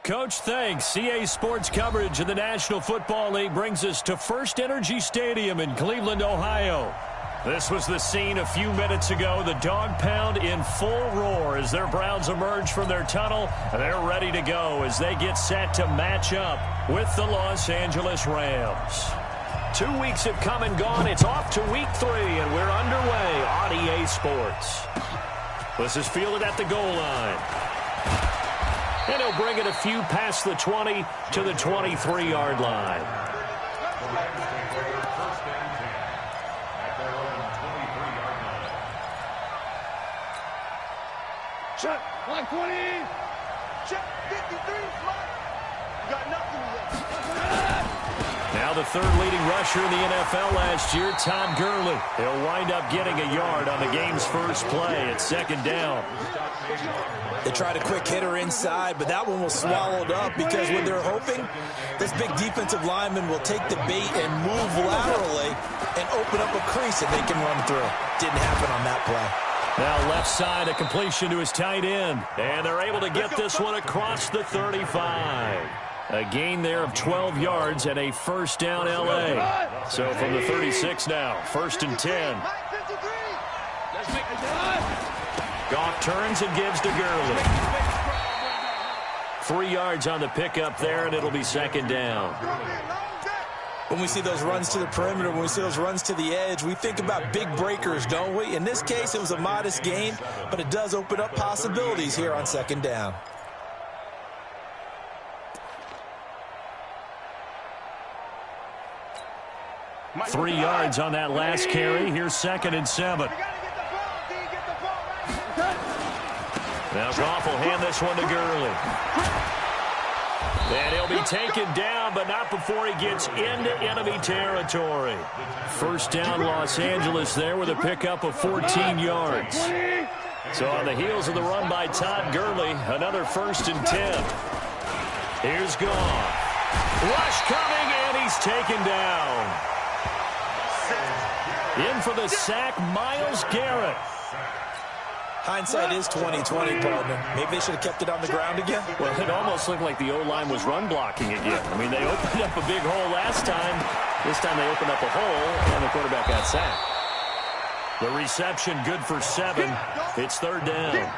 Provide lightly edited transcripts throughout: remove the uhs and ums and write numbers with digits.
Coach, thanks. CA Sports coverage of the National Football League brings us to First Energy Stadium in Cleveland, Ohio. This was the scene a few minutes ago. The dog pound in full roar as their Browns emerge from their tunnel. They're ready to go as they get set to match up with the Los Angeles Rams. 2 weeks have come and gone. It's off to week 3, and we're underway on EA Sports. This is fielded at the goal line. And he'll bring it a few past the 20 to the 23-yard line. Shot, 120. Shot, 53. Got nothing left. Now the third leading rusher in the NFL last year, Todd Gurley. He'll wind up getting a yard on the game's first play at second down. They tried a quick hitter inside, but that one was swallowed up because when they're hoping, this big defensive lineman will take the bait and move laterally and open up a crease that they can run through. Didn't happen on that play. Now left side, a completion to his tight end. And they're able to get this one across the 35. A gain there of 12 yards and a first down L.A. So from the 36 now, first and 10. Goff turns and gives to Gurley. 3 yards on the pickup there, and it'll be second down. When we see those runs to the perimeter, when we see those runs to the edge, we think about big breakers, don't we? In this case, it was a modest gain, but it does open up possibilities here on second down. Three yards on that last carry. Here's second and 7. Now Goff will hand this one to Gurley. And he'll be taken down, but not before he gets into enemy territory. First down Los Angeles there with a pickup of 14 yards. So on the heels of the run by Todd Gurley, another first and 10. Here's Goff. Rush coming, and he's taken down. In for the sack, Myles Garrett. Hindsight is 20/20, partner. Maybe they should have kept it on the ground again. Well, it almost looked like the O-line was run blocking again. I mean, they opened up a big hole last time. This time they opened up a hole, and the quarterback got sacked. The reception good for 7. It's third down.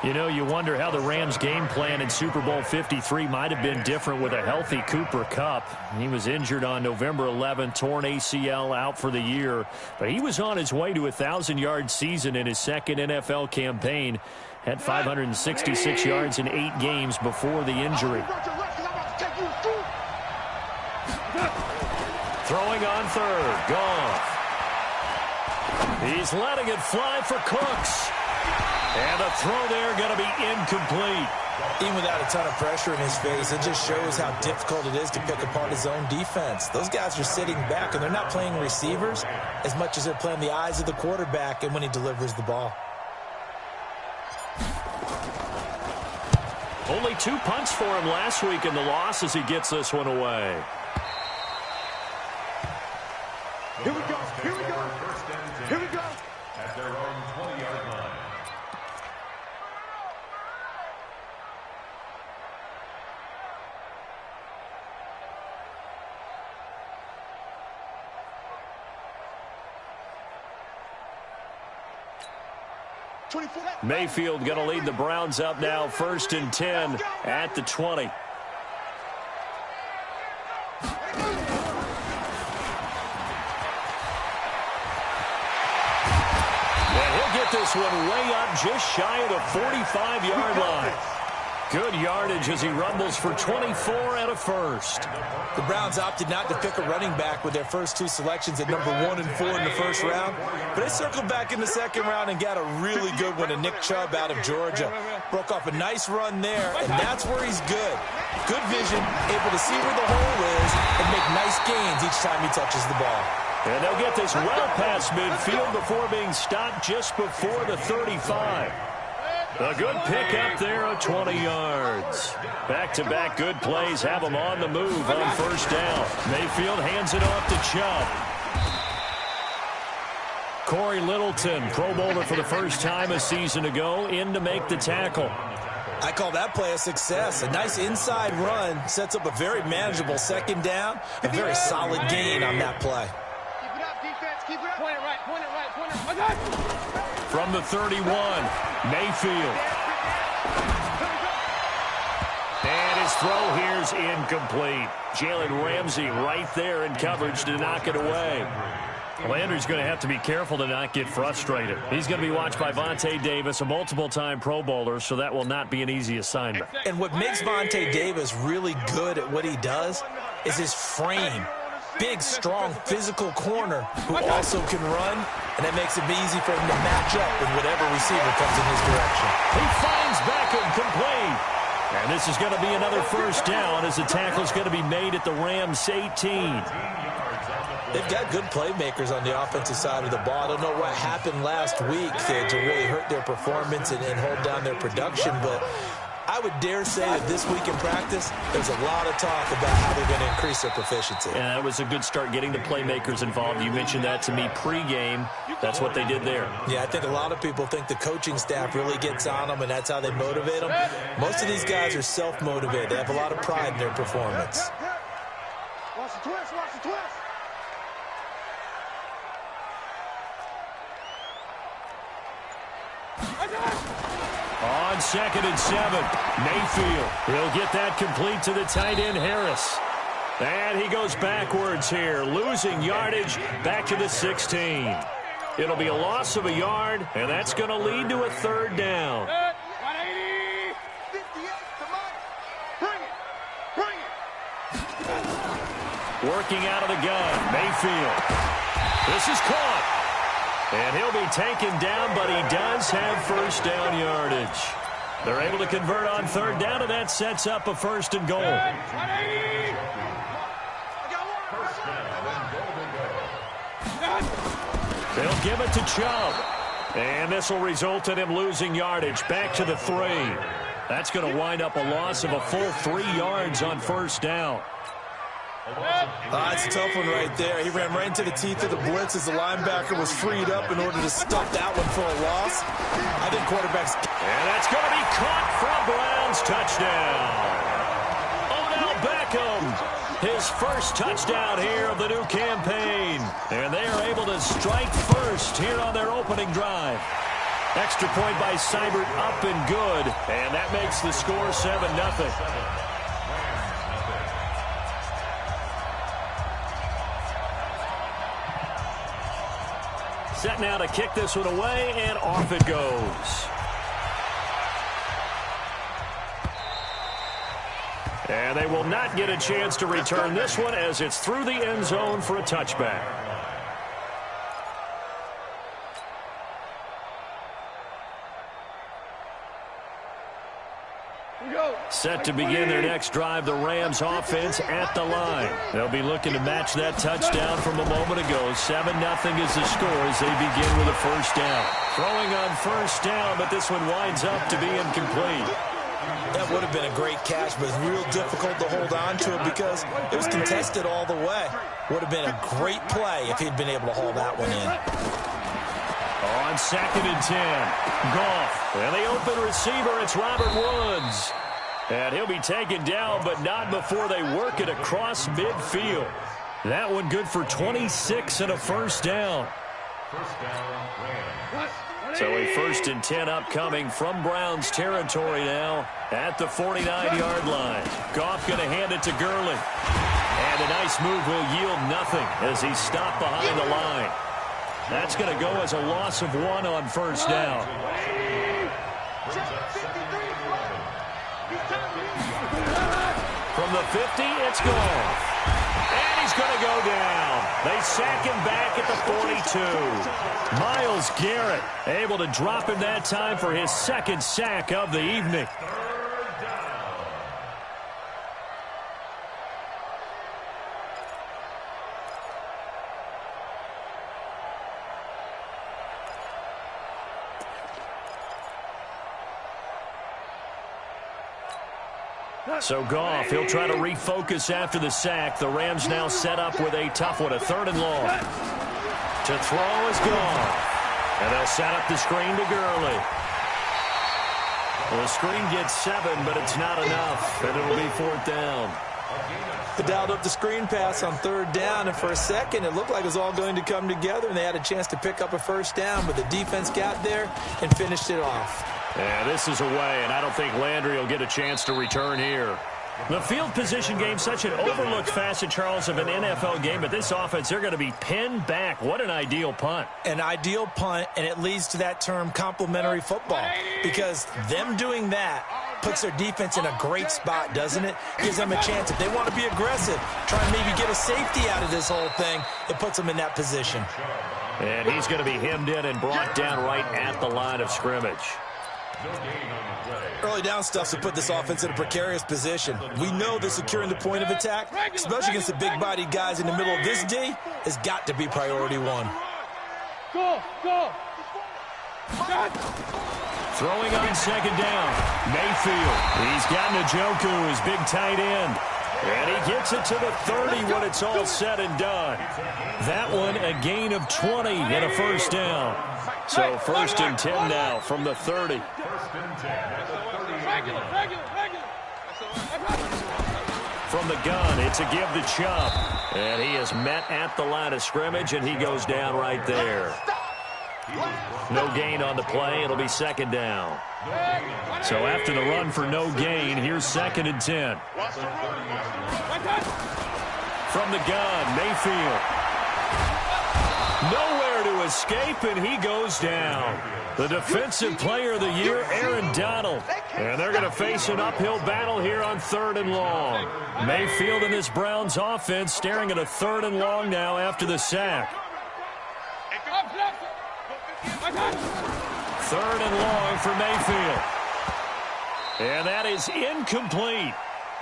You know, you wonder how the Rams' game plan in Super Bowl 53 might have been different with a healthy Cooper Kupp. He was injured on November 11th, torn ACL, out for the year. But he was on his way to a 1,000-yard season in his second NFL campaign. Had 566 yards in 8 games before the injury. Throwing on third, Goff. He's letting it fly for Cooks. And a throw there going to be incomplete. Even without a ton of pressure in his face, it just shows how difficult it is to pick apart his own defense. Those guys are sitting back, and they're not playing receivers as much as they're playing the eyes of the quarterback and when he delivers the ball. Only 2 punts for him last week in the loss as he gets this one away. Here we go. Here we go. Here we go. At their own 20-yard line. Mayfield going to lead the Browns up now, first and 10 at the 20. This one way up just shy of the 45-yard line. Good yardage as he rumbles for 24 and a first. The Browns opted not to pick a running back with their first 2 selections at number 1 and 4 in the first round, but they circled back in the second round and got a really good one to Nick Chubb out of Georgia. Broke off a nice run there, and that's where he's good. Good vision, able to see where the hole is and make nice gains each time he touches the ball. And they'll get this well past midfield before being stopped just before the 35. A good pickup there of 20 yards. Back-to-back good plays have them on the move on first down. Mayfield hands it off to Chubb. Corey Littleton, Pro Bowler for the first time a season ago, in to make the tackle. I call that play a success. A nice inside run sets up a very manageable second down. A very solid gain on that play. Keep it up, defense. Keep it up. Point it right. Point it right. Point it right. From the 31, Mayfield. And his throw here's incomplete. Jalen Ramsey right there in coverage to knock it away. Landry's going to have to be careful to not get frustrated. He's going to be watched by Vontae Davis, a multiple-time Pro Bowler, so that will not be an easy assignment. And what makes Vontae Davis really good at what he does is his frame. Big, strong, physical corner who also can run, and that makes it easy for him to match up with whatever receiver comes in his direction. He finds Beckham complete. And this is going to be another first down as the tackle is going to be made at the Rams' 18. They've got good playmakers on the offensive side of the ball. I don't know what happened last week to really hurt their performance and hold down their production, but I would dare say that this week in practice, there's a lot of talk about how they're going to increase their proficiency. And that was a good start, getting the playmakers involved. You mentioned that to me pregame. That's what they did there. Yeah, I think a lot of people think the coaching staff really gets on them, and that's how they motivate them. Most of these guys are self-motivated. They have a lot of pride in their performance. Watch the twist. Watch the twist. On 2nd and 7, Mayfield. He'll get that complete to the tight end, Harris. And he goes backwards here, losing yardage back to the 16. It'll be a loss of a yard, and that's going to lead to a third down. 180. 58 to Mike. Bring it. Bring it. Working out of the gun, Mayfield. This is caught. And he'll be taken down, but he does have first down yardage. They're able to convert on third down, and that sets up a first and goal. They'll give it to Chubb. And this will result in him losing yardage back to the 3. That's going to wind up a loss of a full 3 yards on first down. It's a tough one right there. He ran right into the teeth of the blitz as the linebacker was freed up in order to stop that one for a loss. I think quarterbacks... And that's going to be caught from Browns. Touchdown. Odell Beckham, his first touchdown here of the new campaign. And they are able to strike first here on their opening drive. Extra point by Seibert, up and good. And that makes the score 7-0. Set now to kick this one away, and off it goes. And they will not get a chance to return this one as it's through the end zone for a touchback. Set to begin their next drive, the Rams offense at the line. They'll be looking to match that touchdown from a moment ago. 7-0 is the score as they begin with a first down. Throwing on first down, but this one winds up to be incomplete. That would have been a great catch, but it's real difficult to hold on to it because it was contested all the way. Would have been a great play if he'd been able to haul that one in. On 2nd and 10, Goff. And the open receiver, it's Robert Woods. And he'll be taken down, but not before they work it across midfield. That one good for 26 and a first down. So a 1st and 10 upcoming from Browns territory now at the 49-yard line. Goff going to hand it to Gurley. And a nice move will yield nothing as he's stopped behind the line. That's going to go as a loss of 1 on first down. From the 50, it's gone. And he's going to go down. They sack him back at the 42. Myles Garrett able to drop him that time for his 2nd sack of the evening. So Goff, he'll try to refocus after the sack. The Rams now set up with a tough one, a 3rd and long. To throw is Goff. And they'll set up the screen to Gurley. Well, the screen gets 7, but it's not enough, and it'll be 4th down. They dialed up the screen pass on 3rd down, and for a second it looked like it was all going to come together, and they had a chance to pick up a 1st down, but the defense got there and finished it off. Yeah, this is away, and I don't think Landry will get a chance to return here. The field position game, such an overlooked facet, Charles, of an NFL game, but this offense, they're going to be pinned back. What an ideal punt. An ideal punt, and it leads to that term complementary football, because them doing that puts their defense in a great spot, doesn't it? Gives them a chance. If they want to be aggressive, try and maybe get a safety out of this whole thing, it puts them in that position. And he's going to be hemmed in and brought down right at the line of scrimmage. Early down stuff to put this offense in a precarious position. We know that securing the point of attack, especially against the big-bodied guys in the middle of this D, has got to be priority 1. Go. Throwing on 2nd down. Mayfield. He's got Njoku, his big tight end. And he gets it to the 30 when it's all said and done. That one a gain of 20 and a 1st down. So 1st and 10 now from the 30. From the gun, it's a give to Chubb. And he is met at the line of scrimmage, and he goes down right there. No gain on the play. It'll be 2nd down. So after the run for no gain, here's 2nd and 10. From the gun, Mayfield. Nowhere to escape, and he goes down. The defensive player of the year, Aaron Donald. And they're going to face an uphill battle here on 3rd and long. Mayfield and this Browns offense staring at a 3rd and long now after the sack. 3rd and long for Mayfield. And that is incomplete.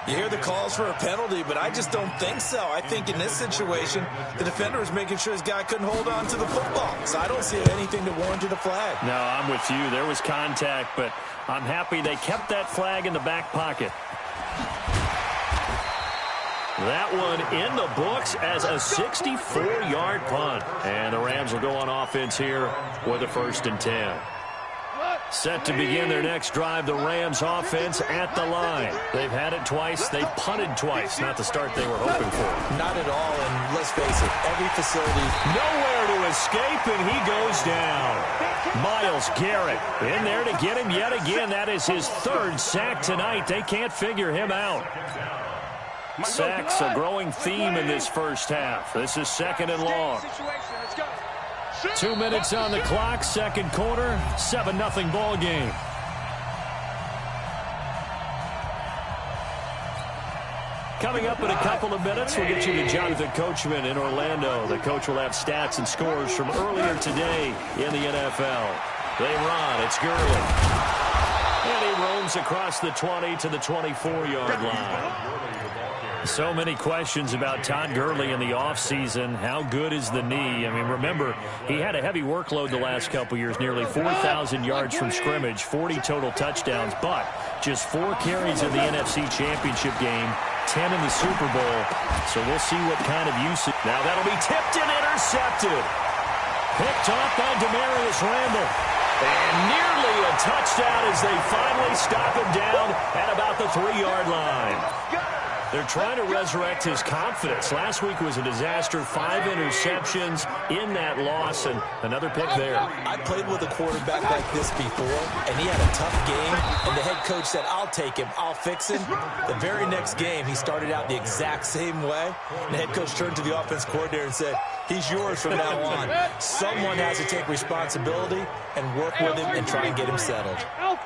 You hear the calls for a penalty, but I just don't think so. I think in this situation, the defender was making sure his guy couldn't hold on to the football. So I don't see anything to warrant the flag. No, I'm with you. There was contact, but I'm happy they kept that flag in the back pocket. That one in the books as a 64-yard punt. And the Rams will go on offense here with a 1st and 10. Set to begin their next drive, the Rams offense at the line. They've had it twice. They've punted twice. Not the start they were hoping for. Not at all, and let's face it, every facility. Nowhere to escape, and he goes down. Myles Garrett in there to get him yet again. That is his 3rd sack tonight. They can't figure him out. Sacks, a growing theme in this first half. This is 2nd and long. 2 minutes on the clock, 2nd quarter, 7-0 ball game. Coming up in a couple of minutes, we'll get you to Jonathan Coachman in Orlando. The coach will have stats and scores from earlier today in the NFL. They run, it's Gurley. And he roams across the 20 to the 24-yard line. So many questions about Todd Gurley in the offseason. How good is the knee? I mean, remember, he had a heavy workload the last couple years, nearly 4,000 yards from scrimmage, 40 total touchdowns, but just 4 carries in the NFC Championship game, 10 in the Super Bowl. So we'll see what kind of usage. Now that'll be tipped and intercepted. Picked off by Demarius Randall. And nearly a touchdown as they finally stop him down at about the 3-yard line. They're trying to resurrect his confidence. Last week was a disaster. 5 interceptions in that loss, and another pick there. I played with a quarterback like this before, and he had a tough game, and the head coach said, I'll take him, I'll fix him. The very next game, he started out the exact same way, and the head coach turned to the offense coordinator and said, he's yours from now on. Someone has to take responsibility and work with him and try and get him settled.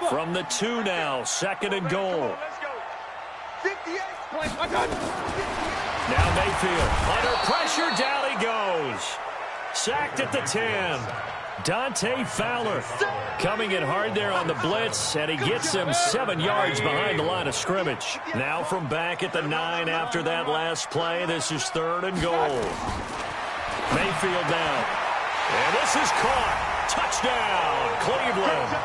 From the 2 now, 2nd and goal. Now Mayfield, under pressure, down he goes. Sacked at the 10. Dante Fowler coming in hard there on the blitz, and he gets him 7 yards behind the line of scrimmage. Now from back at the 9 after that last play, this is 3rd and goal. Mayfield down. And this is caught. Touchdown, Cleveland.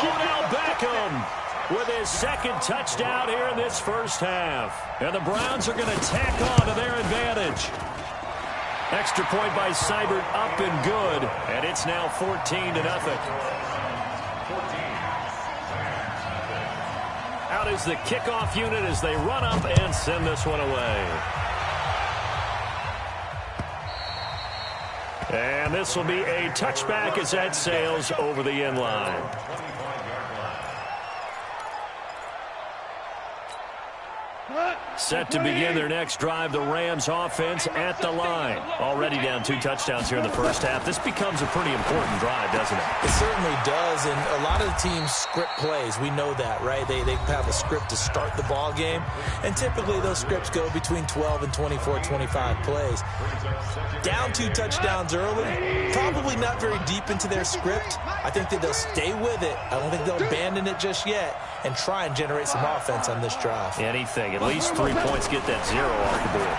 Odell Beckham with his 2nd touchdown here in this first half. And the Browns are going to tack on to their advantage. Extra point by Seibert up and good. And it's now 14-0. out is the kickoff unit as they run up and send this one away. And this will be a touchback as that sails over the end line. Set to begin their next drive, the Rams offense at the line. Already down 2 touchdowns here in the first half. This becomes a pretty important drive, doesn't it? It certainly does, and a lot of the teams script plays. We know that, right? They have a script to start the ball game, and typically those scripts go between 12 and 24, 25 plays. Down 2 touchdowns early, probably not very deep into their script. I think that they'll stay with it. I don't think they'll abandon it just yet and try and generate some offense on this drive. Anything, at least 3 points, get that 0 off the board.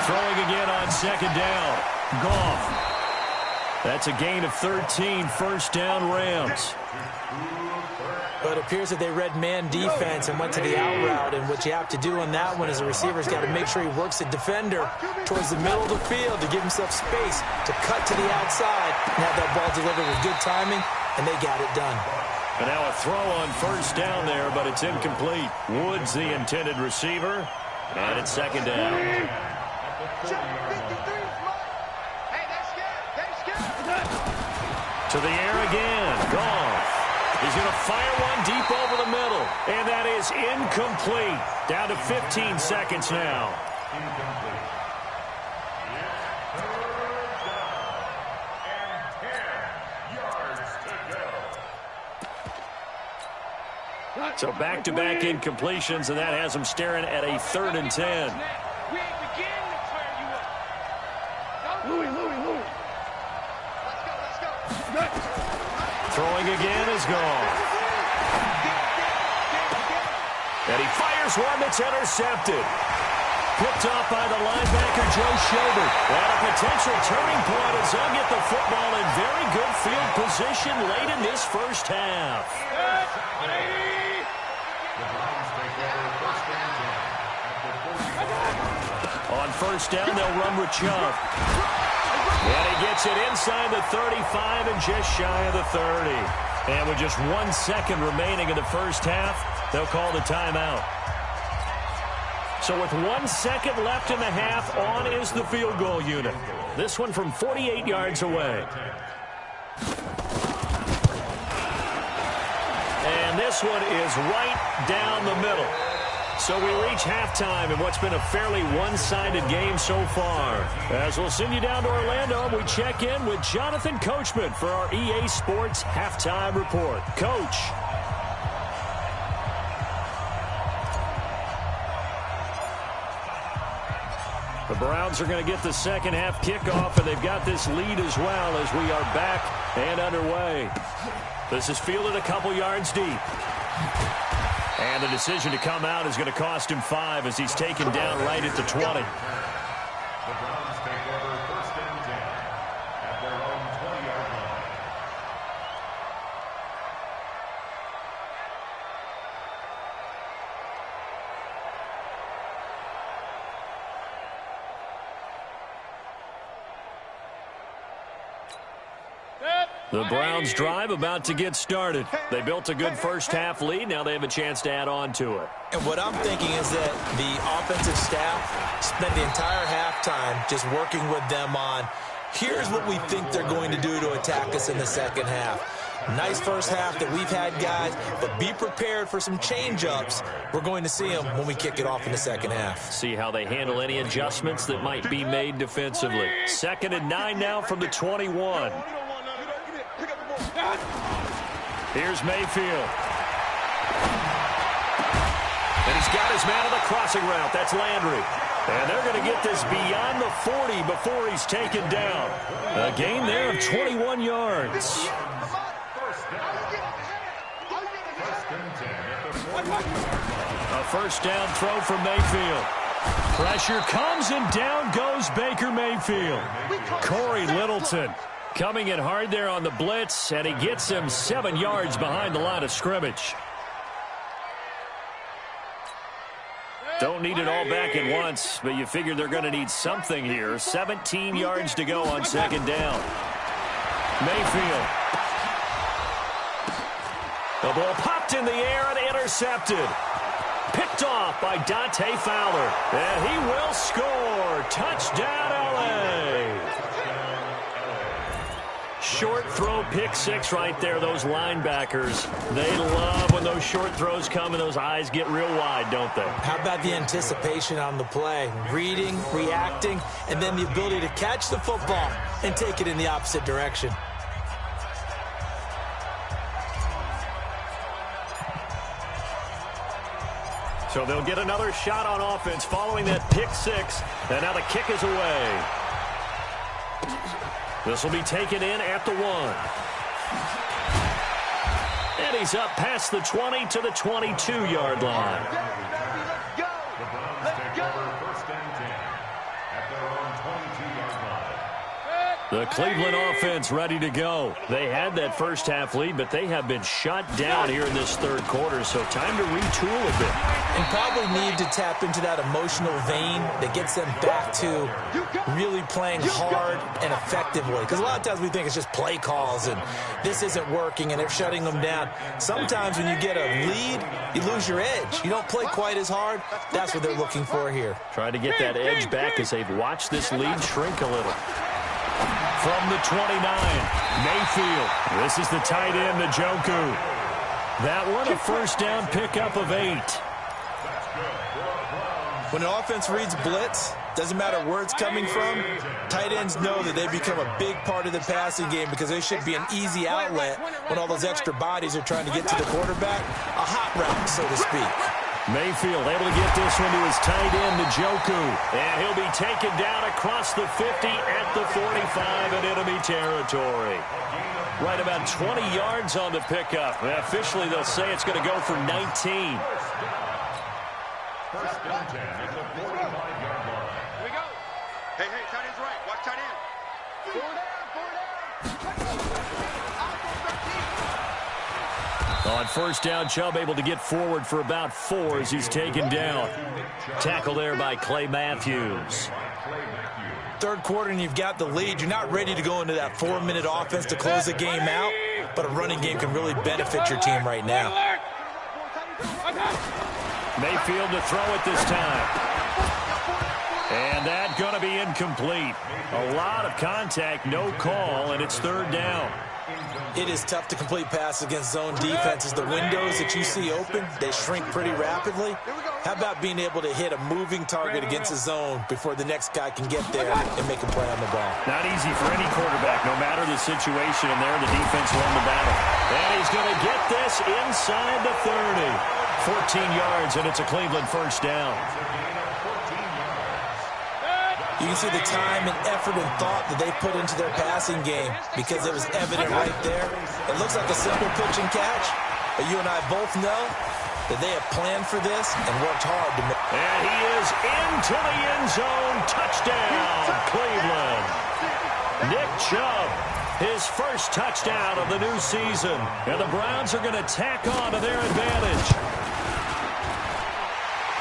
Throwing again on second down. Goff. That's a gain of 13, first down Rams. But it appears that they read man defense and went to the out route, and what you have to do on that one is the receiver's got to make sure he works the defender towards the middle of the field to give himself space to cut to the outside and have that ball delivered with good timing, and they got it done. And now a throw on first down there, but it's incomplete. Woods the intended receiver, and it's second down. To the air again. Goff. He's going to fire one deep over the middle, and that is incomplete. Down to 15 seconds now. So back-to-back incompletions, and that has them staring at a 3rd and 10. Throwing again is gone. And he fires one that's intercepted. Picked off by the linebacker, Joe Schobert. And a potential turning point as they'll get the football in very good field position late in this first half. On first down, they'll run with Chubb. And he gets it inside the 35 and just shy of the 30. And with just 1 second remaining in the first half, they'll call the timeout. So with 1 second left in the half, on is the field goal unit. This one from 48 yards away. And this one is right down the middle. So we reach halftime in what's been a fairly one-sided game so far. As we'll send you down to Orlando, we check in with Jonathan Coachman for our EA Sports Halftime Report. Coach. The Browns are going to get the second half kickoff, and they've got this lead as well as we are back and underway. This is fielded a couple yards deep. And the decision to come out is going to cost him 5 as he's taken down right at the 20. The Browns take over 1st and 10 at their own 20-yard line. The Browns drive about to get started. They built a good first half lead. Now they have a chance to add on to it. And what I'm thinking is that the offensive staff spent the entire halftime just working with them on, here's what we think they're going to do to attack us in the second half. Nice first half that we've had, guys, but be prepared for some change-ups. We're going to see them when we kick it off in the second half. See how they handle any adjustments that might be made defensively. 2nd and 9 now from the 21. Here's Mayfield. And he's got his man on the crossing route. That's Landry. And they're going to get this beyond the 40 before he's taken down. A gain there of 21 yards. A first down throw from Mayfield. Pressure comes and down goes Baker Mayfield. Corey Littleton coming in hard there on the blitz, and he gets him 7 yards behind the line of scrimmage. Don't need it all back at once, but you figure they're going to need something here. 17 yards to go on second down. Mayfield. The ball popped in the air and intercepted. Picked off by Dante Fowler. And he will score. Touchdown, L.A. Short throw, pick six right there. Those linebackers, they love when those short throws come and those eyes get real wide, don't they? How about the anticipation on the play? Reading, reacting, and then the ability to catch the football and take it in the opposite direction. So they'll get another shot on offense following that pick six. And now the kick is away. This will be taken in at the 1. And he's up past the 20 to the 22-yard line. Let's go! The Browns take over first and 10 at their own 22-yard line. The Cleveland offense ready to go. They had that first half lead, but they have been shut down here in this third quarter, so time to retool a bit. And probably need to tap into that emotional vein that gets them back to really playing hard and effectively. Because a lot of times we think it's just play calls and this isn't working and they're shutting them down. Sometimes when you get a lead, you lose your edge. You don't play quite as hard. That's what they're looking for here. Try to get that edge back as they've watched this lead shrink a little. From the 29, Mayfield. This is the tight end, Njoku. That one a first down pickup of 8. When an offense reads blitz, doesn't matter where it's coming from, tight ends know that they become a big part of the passing game because they should be an easy outlet when all those extra bodies are trying to get to the quarterback. A hot route, so to speak. Mayfield able to get this one to his tight end, Njoku. And he'll be taken down across the 50 at the 45 in enemy territory. Right about 20 yards on the pickup. And officially, they'll say it's going to go for 19. First and 10 at the 45-yard line. Here we go. Hey, tight end's right. Watch tight end. 4 down. On first down, Chubb able to get forward for about 4 as he's taken down. Tackle there by Clay Matthews. Third quarter and you've got the lead. You're not ready to go into that 4-minute offense to close the game out, but a running game can really benefit your team right now. Mayfield to throw it this time. And that's going to be incomplete. A lot of contact, no call, and it's third down. It is tough to complete passes against zone defenses. The windows that you see open, they shrink pretty rapidly. How about being able to hit a moving target against a zone before the next guy can get there and make a play on the ball? Not easy for any quarterback, no matter the situation, and there the defense won the battle. And he's going to get this inside the 30. 14 yards, and it's a Cleveland first down. You can see the time and effort and thought that they put into their passing game because it was evident right there. It looks like a simple pitch and catch, but you and I both know that they have planned for this and worked hard to make. And he is into the end zone. Touchdown, Cleveland. Nick Chubb, his first touchdown of the new season. And the Browns are going to tack on to their advantage.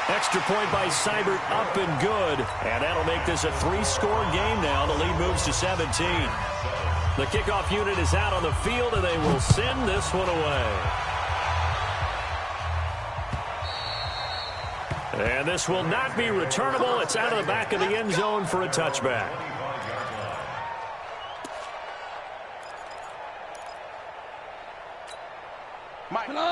Extra point by Seibert, up and good. And that'll make this a 3-score game now. The lead moves to 17. The kickoff unit is out on the field, and they will send this one away. And this will not be returnable. It's out of the back of the end zone for a touchback.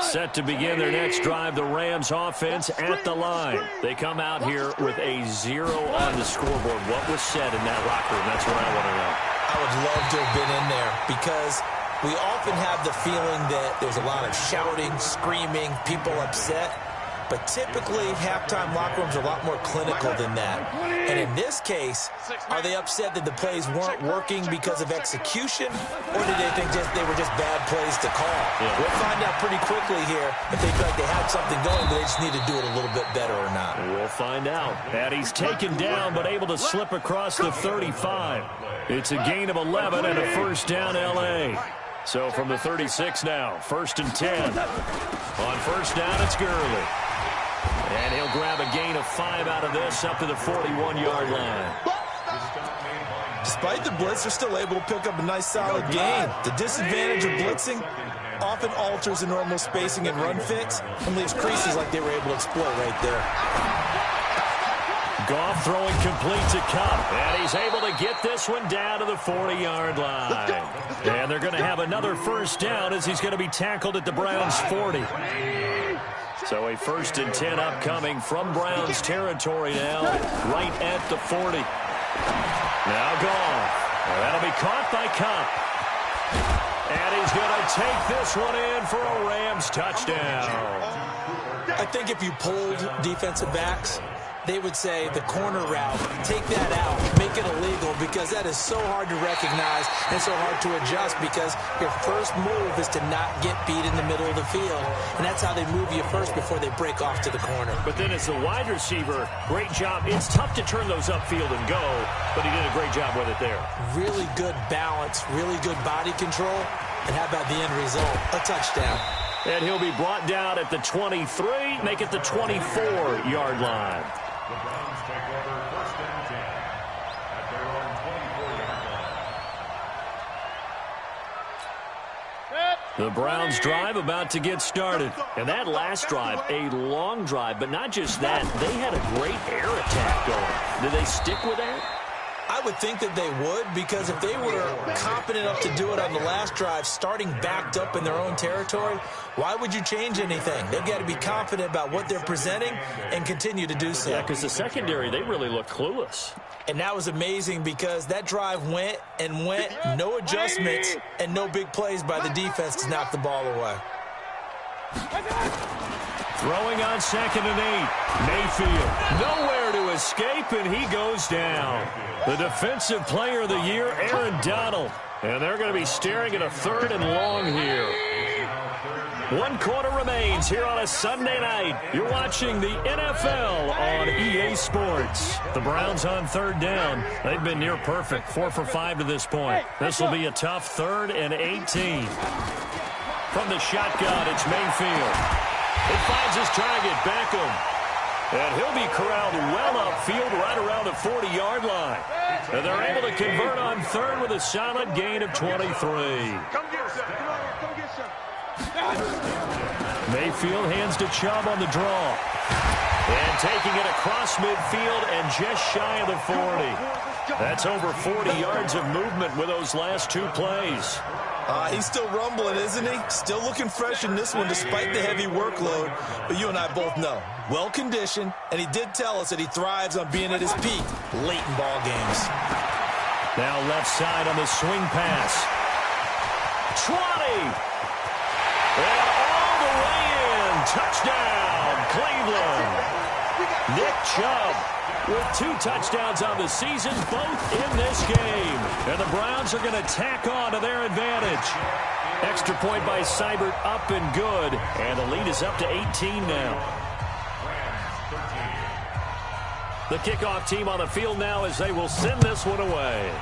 Set to begin their next drive, the Rams offense at the line. They come out here with a 0 on the scoreboard. What was said in that locker room? That's what I want to know. I would love to have been in there because we often have the feeling that there's a lot of shouting, screaming, people upset. But typically, halftime locker rooms are a lot more clinical than that. And in this case, are they upset that the plays weren't working because of execution, or did they think they were just bad plays to call? Yeah. We'll find out pretty quickly here if they feel like they had something going, but they just need to do it a little bit better or not. We'll find out. And he's taken down, but able to slip across the 35. It's a gain of 11 and a first down, L.A. So from the 36 now, 1st and 10. On first down, it's Gurley. And he'll grab a gain of 5 out of this up to the 41-yard line. Despite the blitz, they're still able to pick up a nice solid gain. The disadvantage of blitzing, often alters the normal spacing and run fits and leaves creases like they were able to exploit right there. Goff throwing complete to Kupp, and he's able to get this one down to the 40-yard line. And they're going to have another first down as he's going to be tackled at the Browns' 40. So a 1st and 10 upcoming from Browns territory now, right at the 40. Now Goff. That'll be caught by Kupp. And he's going to take this one in for a Rams touchdown. I think if you polled defensive backs, they would say the corner route, take that out, make it illegal, because that is so hard to recognize and so hard to adjust, because your first move is to not get beat in the middle of the field, and that's how they move you first before they break off to the corner. But then as the wide receiver, great job. It's tough to turn those upfield and go, but he did a great job with it there. Really good balance, really good body control, and how about the end result? A touchdown. And he'll be brought down at the 23, make it the 24-yard line. The Browns take over 1st and 10 at their own 24-yard line. The Browns drive about to get started. And that last drive, a long drive, but not just that, they had a great air attack going. Did they stick with that? I would think that they would, because if they were confident enough to do it on the last drive, starting backed up in their own territory, why would you change anything? They've got to be confident about what they're presenting and continue to do so. Yeah, because the secondary, they really looked clueless. And that was amazing, because that drive went and went, no adjustments, and no big plays by the defense to knock the ball away. Throwing on 2nd and 8. Mayfield nowhere to escape, and he goes down. The defensive player of the year, Aaron Donald. And they're going to be staring at a 3rd and long here. 1 quarter remains here on a Sunday night. You're watching the NFL on EA Sports. The Browns on 3rd down. They've been near perfect, 4 for 5 to this point. This will be a tough 3rd and 18. From the shotgun, it's Mayfield. He finds his target, Beckham. And he'll be corralled well upfield right around the 40-yard line. And they're able to convert on 3rd with a solid gain of 23. Come get some. Come get some. Mayfield hands to Chubb on the draw. And taking it across midfield and just shy of the 40. That's over 40 yards of movement with those last 2 plays. He's still rumbling, isn't he? Still looking fresh in this one despite the heavy workload. But you and I both know, well-conditioned, and he did tell us that he thrives on being at his peak late in ball games. Now left side on the swing pass. 20! And all the way in. Touchdown, Cleveland. Nick Chubb with 2 touchdowns on the season, both in this game. And the Browns are going to tack on to their advantage. Extra point by Seibert, up and good. And the lead is up to 18 now. The kickoff team on the field now as they will send this one away.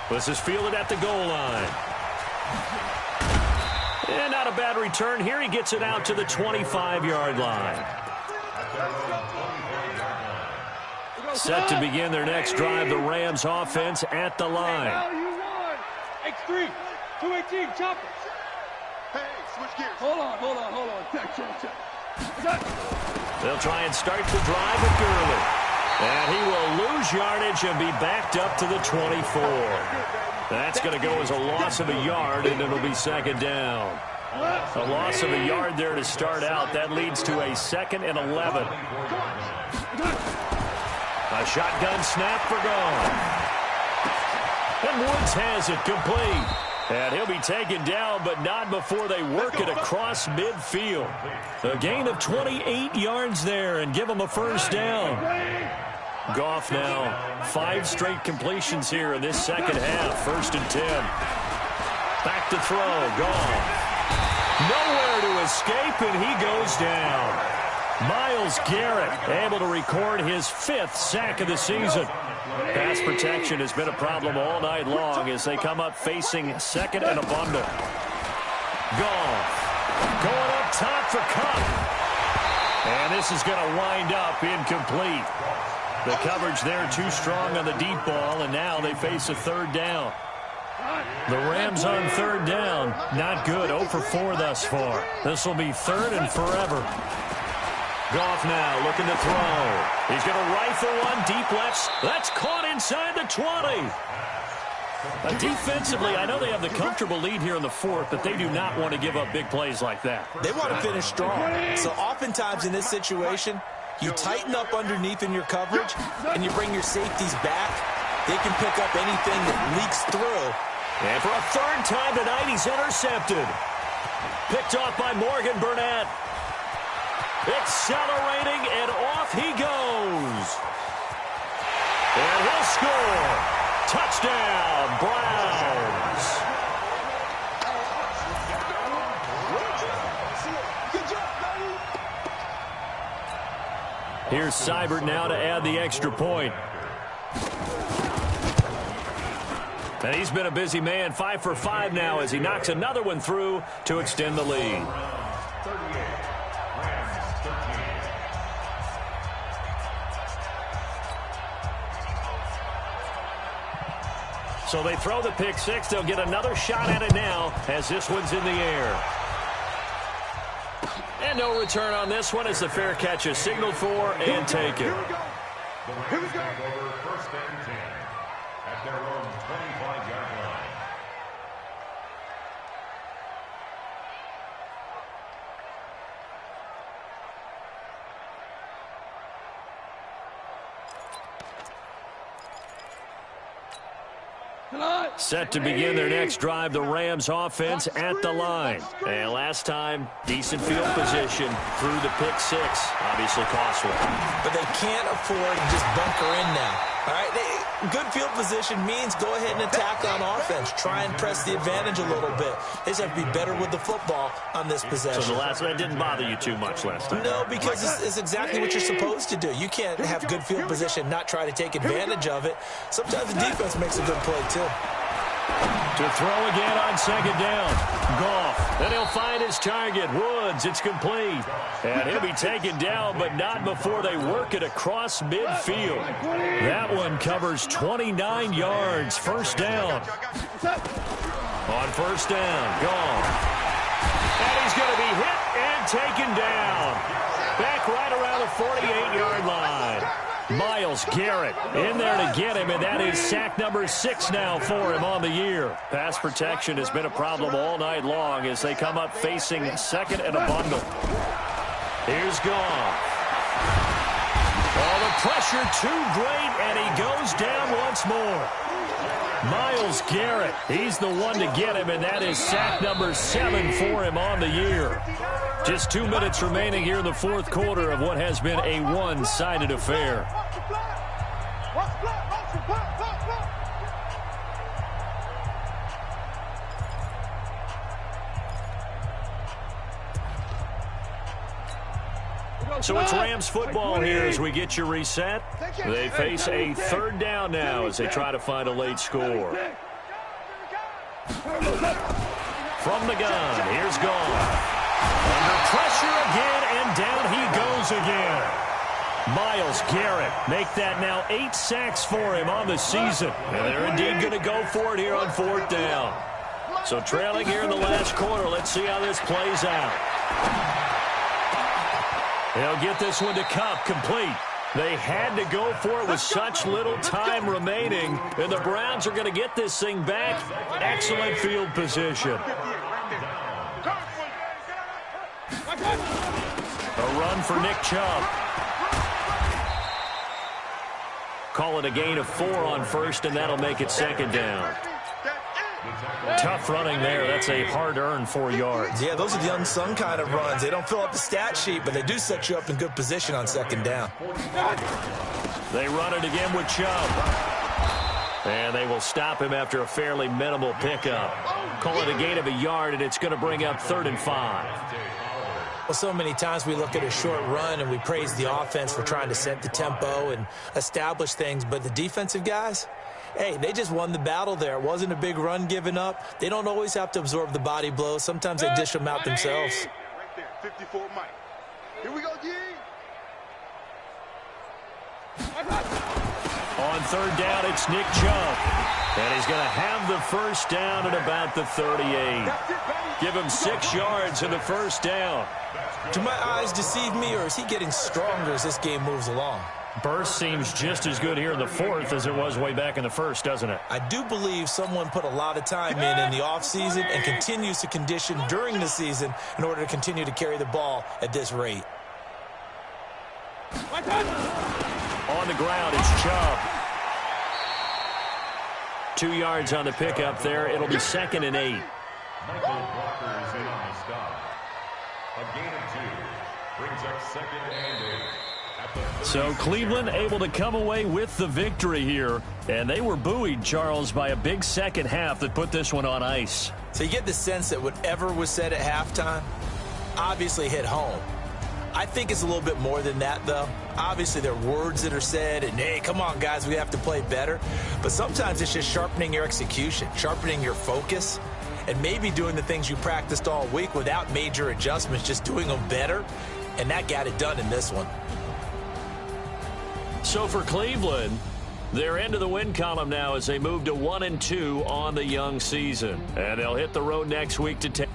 This is fielded at the goal line. And not a bad return here. He gets it out to the 25-yard line. Set to begin their next drive, the Rams offense at the line. X3, 218, chopper. Hey, switch gears. Hold on. Check. They'll try and start the drive with Gurley. And he will lose yardage and be backed up to the 24. That's going to go as a loss of a yard, and it'll be 2nd down. A loss of a yard there to start out. That leads to a 2nd and 11. A shotgun snap for Goff. And Woods has it complete. And he'll be taken down, but not before they work it across midfield. A gain of 28 yards there and give him a first down. Goff now 5 straight completions here in this second half. 1st and 10. Back to throw. Goff. Nowhere to escape, and he goes down. Myles Garrett able to record his 5th sack of the season. Pass protection has been a problem all night long as they come up facing 2nd and a bundle. Goff going up top for Kupp. And this is going to wind up incomplete. The coverage there too strong on the deep ball, and now they face a 3rd down. The Rams on third down. Not good. 0 for 4 thus far. This will be third and forever. Goff now looking to throw. He's going to rifle one deep left. That's caught inside the 20. Defensively, I know they have the comfortable lead here in the fourth, but they do not want to give up big plays like that. They want to finish strong. So oftentimes in this situation, you tighten up underneath in your coverage, and you bring your safeties back. They can pick up anything that leaks through. And for a third time tonight, he's intercepted. Picked off by Morgan Burnett. Accelerating, and off he goes. And he'll score. Touchdown, Browns. Here's Seibert now to add the extra point. And he's been a busy man, 5 for 5 now as he knocks another one through to extend the lead. So they throw the pick six. They'll get another shot at it now as this one's in the air. And no return on this one as the fair catch is signaled for and taken. Here we go. First and 10 at their own 25-yard line. Set to begin their next drive, the Rams offense at the line. And last time, decent field position through the pick six. Obviously costly. But they can't afford to just bunker in now. All right, good field position means go ahead and attack on offense. Try and press the advantage a little bit. They just have to be better with the football on this possession. So the last one didn't bother you too much last time? No, because it's exactly what you're supposed to do. You can't have good field position and not try to take advantage of it. Sometimes the defense makes a good play, too. To throw again on second down. Goff. Then he'll find his target. Woods. It's complete. And he'll be taken down, but not before they work it across midfield. That one covers 29 yards. First down. On first down. Goff. And he's going to be hit and taken down. Back right around the 48-yard line. Myles Garrett in there to get him, and that is sack number 6 now for him on the year. Pass protection has been a problem all night long as they come up facing second and a bundle. Here's Goff. Oh, the pressure too great, and he goes down once more. Myles Garrett, he's the one to get him, and that is sack number 7 for him on the year. Just 2 minutes remaining here in the fourth quarter of what has been a one-sided affair. So it's Rams football here as we get you reset. They face a third down now as they try to find a late score. From the gun, here's Goff. Under pressure again, and down he goes again. Myles Garrett make that now 8 sacks for him on the season. And they're indeed going to go for it here on fourth down. So trailing here in the last quarter, let's see how this plays out. They'll get this one to Kupp, complete. They had to go for it with such little time remaining, and the Browns are going to get this thing back. Excellent field position. A run for Nick Chubb. Call it a gain of 4 on first, and that'll make it second down. Tough running there. That's a hard-earned 4 yards. Yeah, those are the unsung kind of runs. They don't fill up the stat sheet, but they do set you up in good position on second down. They run it again with Chubb. And they will stop him after a fairly minimal pickup. Call it a gain of 1 yard, and it's going to bring up 3rd and 5. Well, so many times we look at a short run and we praise the offense for trying to set the tempo and establish things, but the defensive guys, hey, they just won the battle there. It wasn't a big run given up. They don't always have to absorb the body blows. Sometimes they dish them out themselves. Right there, 54 Mike. Here we go, D. On third down, it's Nick Chubb. And he's going to have the first down at about the 38. Give him 6 yards in the first down. Do my eyes deceive me, or is he getting stronger as this game moves along? Burst seems just as good here in the fourth as it was way back in the first, doesn't it? I do believe someone put a lot of time in the offseason and continues to condition during the season in order to continue to carry the ball at this rate. On the ground, it's Chubb. 2 yards on the pickup there. It'll be 2nd and 8. Michael Walker is in on the stop. A gain of 2 brings up 2nd and 8. So Cleveland able to come away with the victory here. And they were buoyed, Charles, by a big second half that put this one on ice. So you get the sense that whatever was said at halftime obviously hit home. I think it's a little bit more than that, though. Obviously, there are words that are said, and, hey, come on, guys, we have to play better. But sometimes it's just sharpening your execution, sharpening your focus, and maybe doing the things you practiced all week without major adjustments, just doing them better. And that got it done in this one. So for Cleveland, they're into the win column now as they move to 1-2 on the young season. And they'll hit the road next week to take